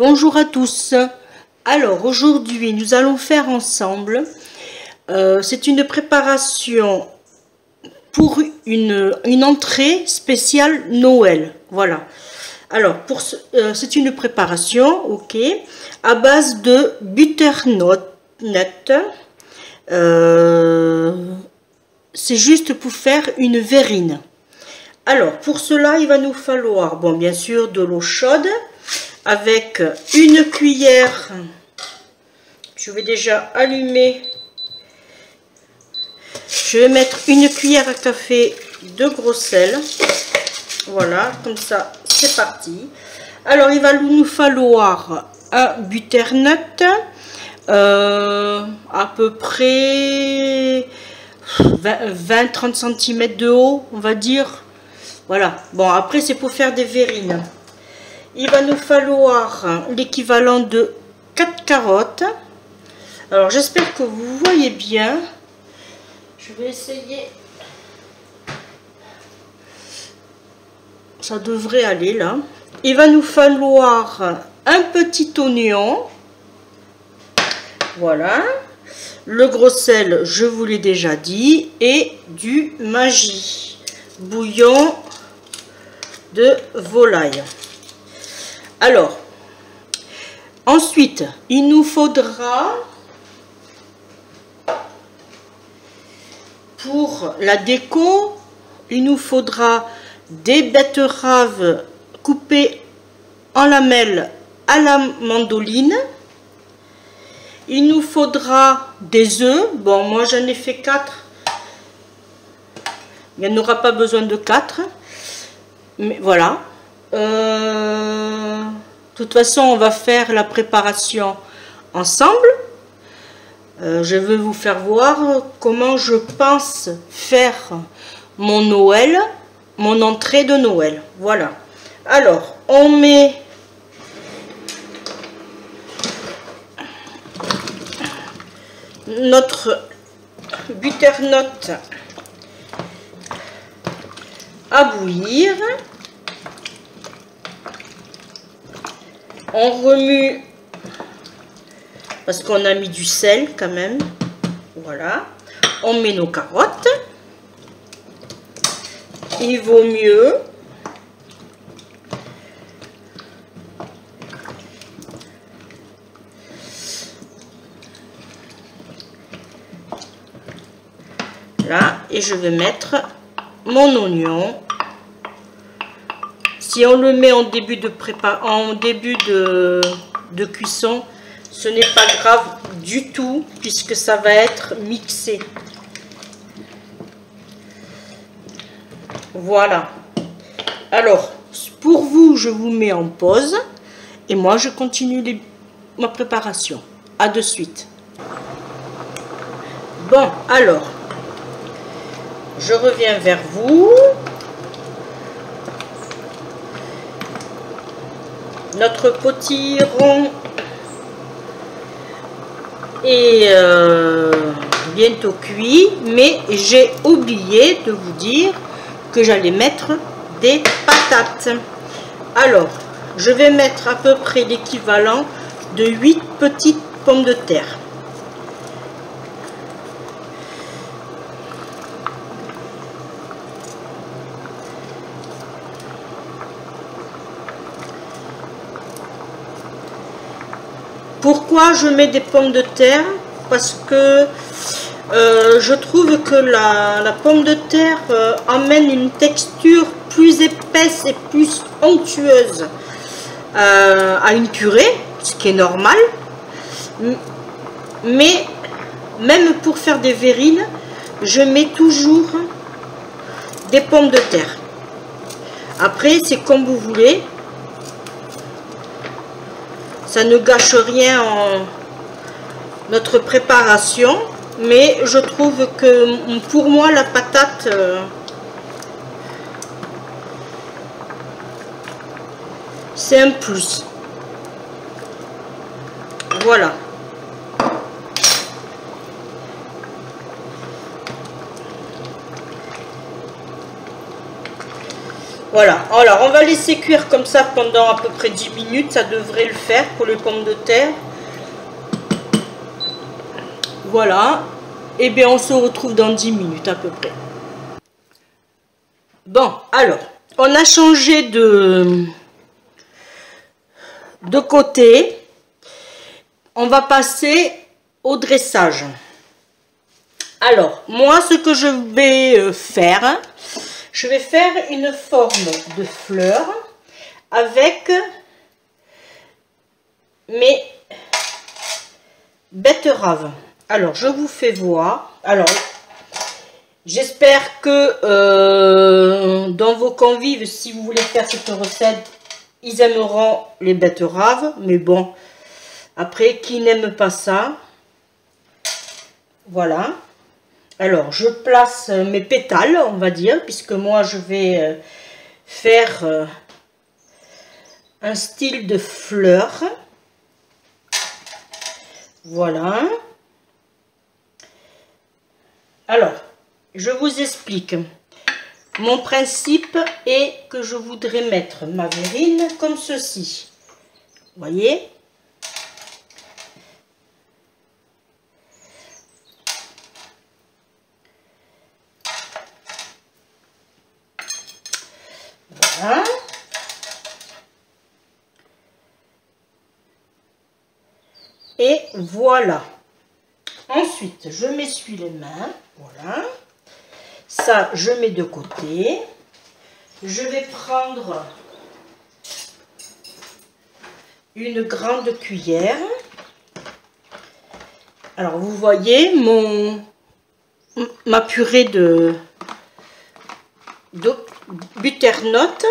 Bonjour à tous. Alors aujourd'hui nous allons faire ensemble, c'est une préparation pour une entrée spéciale Noël. Voilà. Alors c'est une préparation, ok, à base de butternut. C'est juste pour faire une verrine. Alors pour cela il va nous falloir, bon, bien sûr, de l'eau chaude avec une cuillère. Je vais déjà allumer. Je vais mettre une cuillère à café de gros sel. Voilà, comme ça c'est parti. Alors il va nous falloir un butternut, à peu près 20-30 cm de haut, on va dire. Voilà, bon, après c'est pour faire des verrines. Il va nous falloir l'équivalent de 4 carottes. Alors j'espère que vous voyez bien. Je vais essayer. Ça devrait aller là. Il va nous falloir un petit oignon. Voilà. Le gros sel, je vous l'ai déjà dit. Et du Maggi. Bouillon de volaille. Alors, ensuite, il nous faudra, pour la déco, il nous faudra des betteraves coupées en lamelles à la mandoline. Il nous faudra des œufs. Bon, moi j'en ai fait 4. Il n'y en aura pas besoin de 4. Mais voilà. De toute façon, on va faire la préparation ensemble. Je vais vous faire voir comment je pense faire mon Noël, mon entrée de Noël. Voilà. Alors, on met notre butternut à bouillir. On remue parce qu'on a mis du sel quand même. Voilà. On met nos carottes. Il vaut mieux là, et je vais mettre mon oignon. Si on le met en début de cuisson, ce n'est pas grave du tout puisque ça va être mixé. Voilà. Alors, pour vous, je vous mets en pause et moi, je continue ma préparation. À de suite. Bon, alors, je reviens vers vous. Notre potiron est bientôt cuit, mais j'ai oublié de vous dire que j'allais mettre des patates. Alors, je vais mettre à peu près l'équivalent de 8 petites pommes de terre. Pourquoi je mets des pommes de terre? Parce que je trouve que la pomme de terre amène une texture plus épaisse et plus onctueuse à une purée, ce qui est normal. Mais même pour faire des verrines, je mets toujours des pommes de terre. Après, c'est comme vous voulez. Ça ne gâche rien en notre préparation, mais je trouve que pour moi la patate c'est un plus. Voilà. Voilà, alors on va laisser cuire comme ça pendant à peu près 10 minutes, ça devrait le faire pour les pommes de terre. Voilà, et bien on se retrouve dans 10 minutes à peu près. Bon, alors, on a changé de côté, on va passer au dressage. Alors, moi ce que je vais faire, je vais faire une forme de fleur avec mes betteraves. Alors, je vous fais voir. Alors, j'espère que dans vos convives, si vous voulez faire cette recette, ils aimeront les betteraves. Mais bon, après, qui n'aime pas ça? Voilà. Alors, je place mes pétales, on va dire, puisque moi, je vais faire un style de fleur. Voilà. Alors, je vous explique. Mon principe est que je voudrais mettre ma verrine comme ceci. Vous voyez? Voilà. Et voilà. Ensuite, je m'essuie les mains. Voilà. Ça, je mets de côté. Je vais prendre une grande cuillère. Alors, vous voyez ma purée de butternut.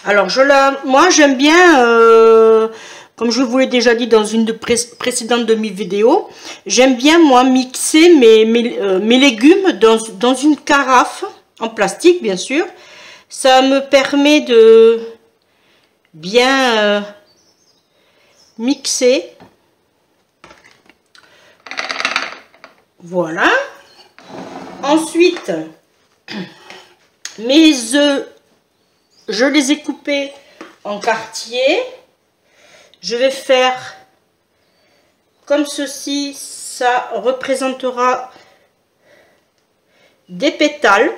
Alors, moi, j'aime bien, comme je vous l'ai déjà dit dans une précédente de mes vidéos, j'aime bien, moi, mixer mes légumes dans une carafe, en plastique, bien sûr. Ça me permet de bien mixer. Voilà. Ensuite, mes œufs, je les ai coupés en quartiers. Je vais faire comme ceci. Ça représentera des pétales.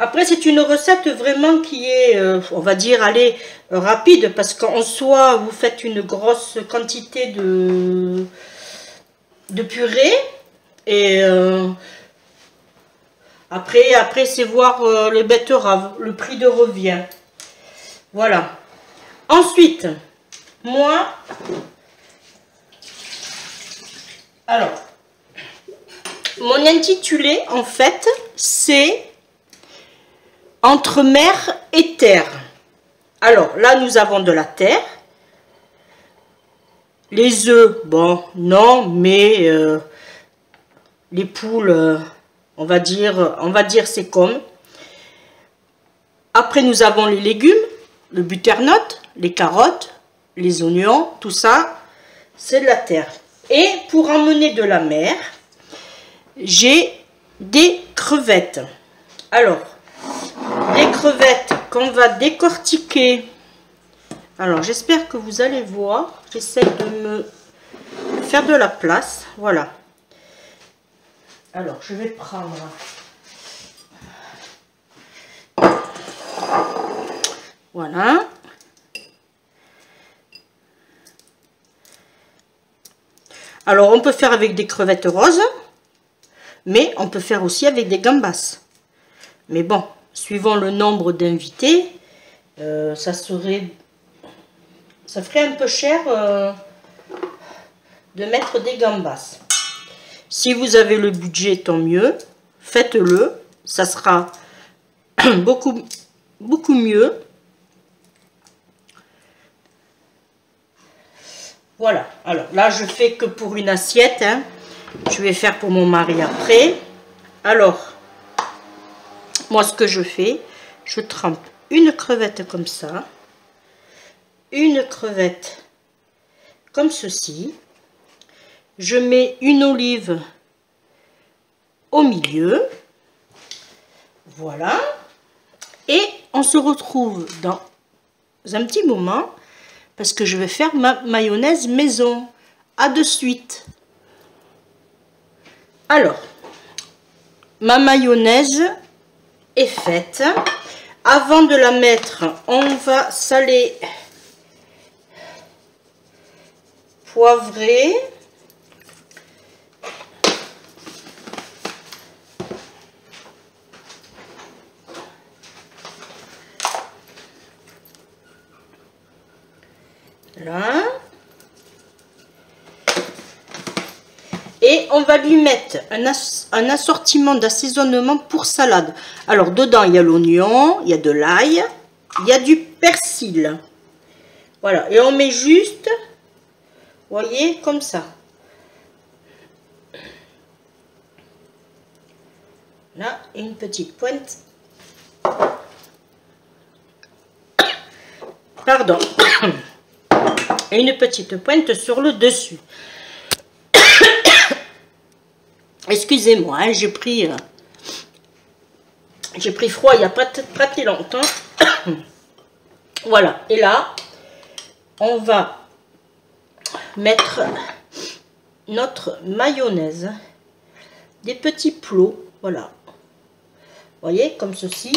Après, c'est une recette vraiment qui est, on va dire, allez, rapide. Parce qu'en soi, vous faites une grosse quantité de purée. Et après c'est voir les betteraves, le prix de revient. Voilà. Ensuite, moi, alors, mon intitulé, en fait, c'est Entre mer et terre. Alors, là, nous avons de la terre. Les œufs, bon, non, mais les poules, on va dire c'est comme. Après, nous avons les légumes, le butternut, les carottes, les oignons, tout ça, c'est de la terre. Et pour emmener de la mer, j'ai des crevettes. Alors, des crevettes qu'on va décortiquer. Alors, j'espère que vous allez voir. J'essaie de me faire de la place. Voilà. Alors, je vais prendre... Voilà. Alors, on peut faire avec des crevettes roses, mais on peut faire aussi avec des gambas. Mais bon, suivant le nombre d'invités, ça ferait un peu cher de mettre des gambas. Si vous avez le budget, tant mieux. Faites-le. Ça sera beaucoup mieux. Voilà. Alors là, je fais que pour une assiette. Hein. Je vais faire pour mon mari après. Alors, moi, ce que je fais, je trempe une crevette comme ça. Une crevette comme ceci. Je mets une olive au milieu. Voilà. Et on se retrouve dans un petit moment parce que je vais faire ma mayonnaise maison. À de suite. Alors, ma mayonnaise est faite. Avant de la mettre, on va saler, poivrer. Là. Et on va lui mettre un assortiment d'assaisonnement pour salade. Alors dedans il y a l'oignon, il y a de l'ail, il y a du persil. Voilà, et on met juste, vous voyez, comme ça. Là, une petite pointe. Pardon. Et une petite pointe sur le dessus. Excusez-moi, hein, j'ai pris froid il n'y a pas très longtemps. Voilà, et là, on va mettre notre mayonnaise, des petits plots, voilà. Vous voyez, comme ceci.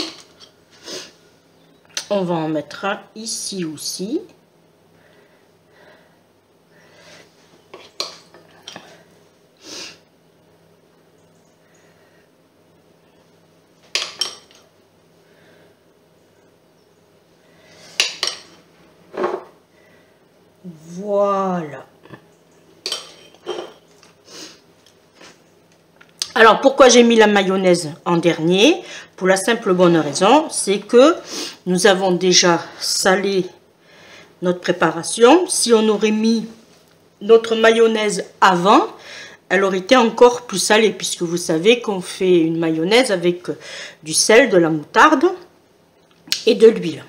On va en mettre un ici aussi. Voilà. Alors, pourquoi j'ai mis la mayonnaise en dernier? Pour la simple bonne raison, c'est que nous avons déjà salé notre préparation. Si on aurait mis notre mayonnaise avant, elle aurait été encore plus salée, puisque vous savez qu'on fait une mayonnaise avec du sel, de la moutarde et de l'huile.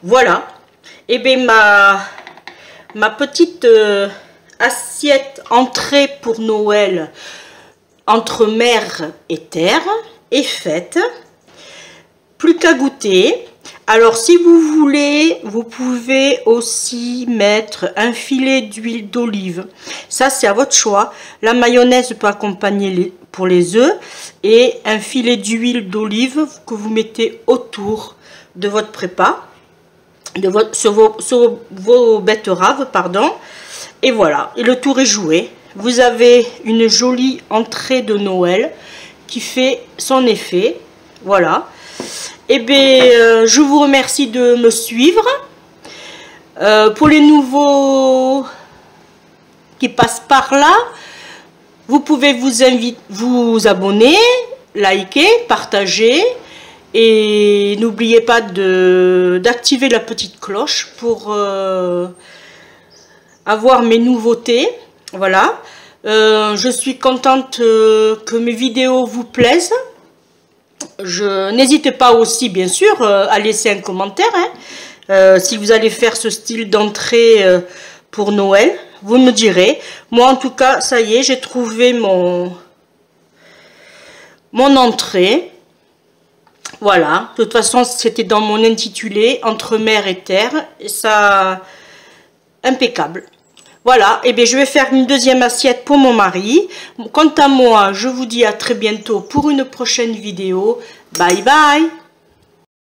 Voilà. Et bien, ma petite assiette entrée pour Noël entre mer et terre est faite. Plus qu'à goûter. Alors si vous voulez, vous pouvez aussi mettre un filet d'huile d'olive. Ça c'est à votre choix. La mayonnaise peut accompagner pour les œufs et un filet d'huile d'olive que vous mettez autour de votre prépa. Sur vos betteraves, pardon. Et voilà, et le tour est joué. Vous avez une jolie entrée de Noël qui fait son effet. Voilà. Et bien, je vous remercie de me suivre. Pour les nouveaux qui passent par là, vous pouvez vous abonner, liker, partager. Et n'oubliez pas d'activer la petite cloche pour avoir mes nouveautés. Voilà. Je suis contente que mes vidéos vous plaisent. N'hésitez pas aussi, bien sûr, à laisser un commentaire. Hein, si vous allez faire ce style d'entrée pour Noël, vous me direz. Moi, en tout cas, ça y est, j'ai trouvé mon entrée. Voilà, de toute façon c'était dans mon intitulé entre mer et terre et ça impeccable. Voilà, et bien je vais faire une deuxième assiette pour mon mari. Quant à moi, je vous dis à très bientôt pour une prochaine vidéo. Bye bye.